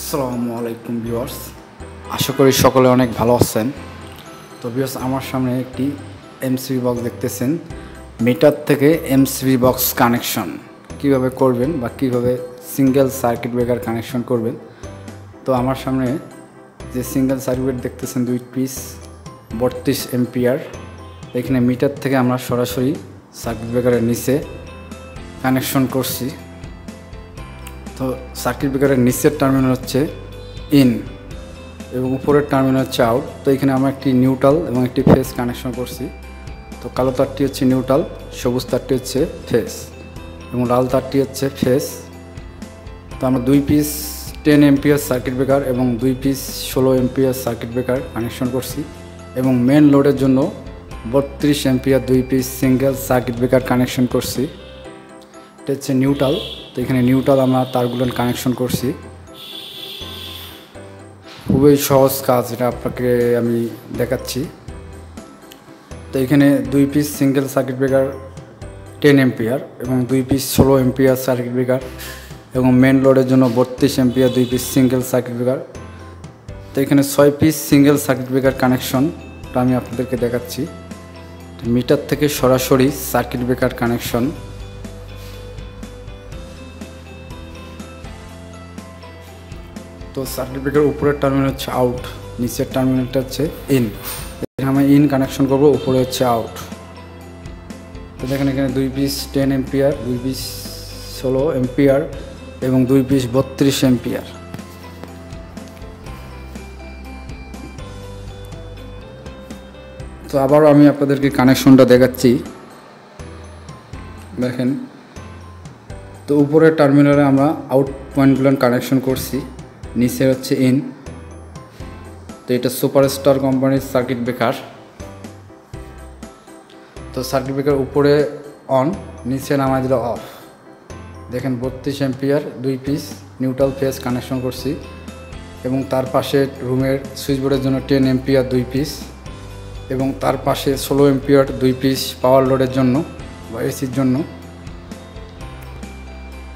আসসালামু আলাইকুম ভিউয়ার্স, আশা করি সকলে অনেক ভালো আছেন। তো ভিউয়ার্স, আমার সামনে একটি এমসিবি বক্স দেখতেছেন। মিটার থেকে এমসিবি বক্স কানেকশন কিভাবে করবেন বা কিভাবে সিঙ্গেল সার্কিট ব্রেকার কানেকশন করবেন। তো আমার সামনে যে সিঙ্গেল সার্কিট দেখতেছেন 2 পিস 32 এম্পিয়ার। এখানে মিটার থেকে আমরা সরাসরি সার্কিট ব্রেকারের নিচে কানেকশন করছি। তো সার্কিট ব্রেকারের নিচের টার্মিনাল হচ্ছে ইন এবং উপরের টার্মিনাল হচ্ছে আউট। তো এখানে আমরা একটি নিউট্রাল এবং একটি ফেজ কানেকশন করছি। তো কালো তারটি হচ্ছে নিউট্রাল, সবুজ তারটি হচ্ছে ফেজ এবং লাল তারটি হচ্ছে ফেজ। তো আমরা 2 পিস 10 এম্পিয়ার সার্কিট ব্রেকার এবং 2 piece 16 ampere circuit breaker connection করছি এবং মেন লোডের জন্য 32 ampere 2 piece single circuit breaker connection করছি। এটা হচ্ছে নিউট্রাল। তো এখানে নিউট্রাল আমরা তারগুলো কানেকশন করছি। খুবই সহজ কাজ, এটা আপনাকে আমি দেখাচ্ছি। তো এখানে 2 piece single circuit breaker 10 ampere এবং 2 পিস 16 এম্পিয়ার সার্কিট ব্রেকার এবং মেন লোডের জন্য 32 ampere 2 piece single circuit breaker. তো এখানে 6 পিস সিঙ্গেল সার্কিট ব্রেকার কানেকশনটা আমি আপনাদেরকে দেখাচ্ছি। মিটার থেকে সরাসরি সার্কিট ব্রেকার কানেকশন। তো সার্কিট ব্রেকার উপরের টার্মিনাল হচ্ছে আউট, নিচের টার্মিনালটা হচ্ছে ইন। এখানে আমরা ইন কানেকশন করব, উপরে হচ্ছে আউট। তো দেখেন এখানে 2 পিস 10 এম্পিয়ার 2 পিস 16 এম্পিয়ার এবং 2 পিস 32 এম্পিয়ার। তো আবারও আমি আপনাদেরকে কানেকশনটা দেখাচ্ছি, দেখেন। তো উপরের টার্মিনালে আমরা আউট পয়েন্টগুলো কানেকশন করছি, নিচে হচ্ছে ইন। তো এটা সুপারস্টার কোম্পানির সার্কিট ব্রেকার। তো সার্কিট ব্রেকার উপরে অন, নিচে নামাই দিলে অফ। দেখেন 32 ampere 2 piece neutral phase connection করছি এবং তার পাশে রুমের সুইচ বোর্ডের জন্য 10 এম্পিয়ার 2 পিস এবং তার পাশে 16 এম্পিয়ার 2 পিস পাওয়ার লোডের জন্য বা এসির জন্য।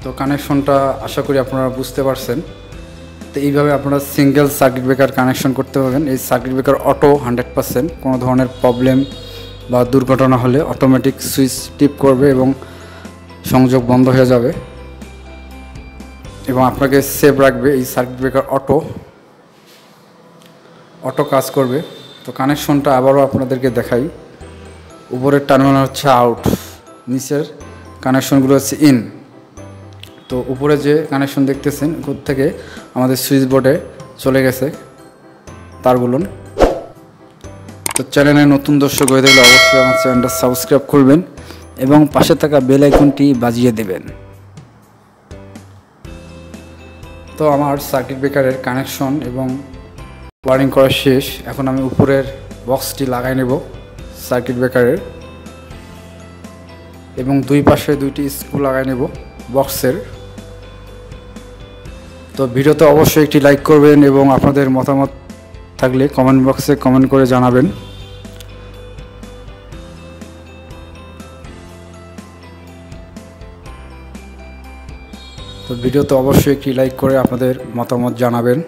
তো কানেকশনটা আশা করি আপনারা বুঝতে পারছেন। তো এইভাবে আপনারা সিঙ্গেল সার্কিট ব্রেকার কানেকশন করতে পারবেন। এই সার্কিট ব্রেকার অটো 100%, কোনো ধরনের প্রবলেম বা দুর্ঘটনা হলে অটোমেটিক সুইচ টিপ করবে এবং সংযোগ বন্ধ হয়ে যাবে এবং আপনাকে সেভ রাখবে। এই সার্কিট ব্রেকার অটো কাজ করবে। তো কানেকশনটা আবারও আপনাদেরকে দেখাই। উপরের টার্মিনাল হচ্ছে আউট, নিচের কানেকশনগুলো হচ্ছে ইন। তো উপরে যে কানেকশন দেখতেছেন উপর থেকে আমাদের সুইচ বোর্ডে চলে গেছে তারগুলো। তো চ্যানেলে নতুন দর্শক হয়ে থাকলে অবশ্যই আমার চ্যানেলটা সাবস্ক্রাইব করবেন এবং পাশে থাকা বেল আইকনটি বাজিয়ে দেবেন। তো আমার সার্কিট ব্রেকারের কানেকশন এবং ওয়ারিং করা শেষ। এখন আমি উপরের বক্সটি লাগাই নেব সার্কিট ব্রেকারের এবং 2 পাশে 2টি স্ক্রু লাগাই নেব বক্সের। তো ভিডিওতে অবশ্যই একটি লাইক করবেন এবং আপনাদের মতামত থাকলে কমেন্ট বক্সে কমেন্ট করে জানাবেন। তো ভিডিওতে অবশ্যই একটি লাইক করে আপনাদের মতামত জানাবেন।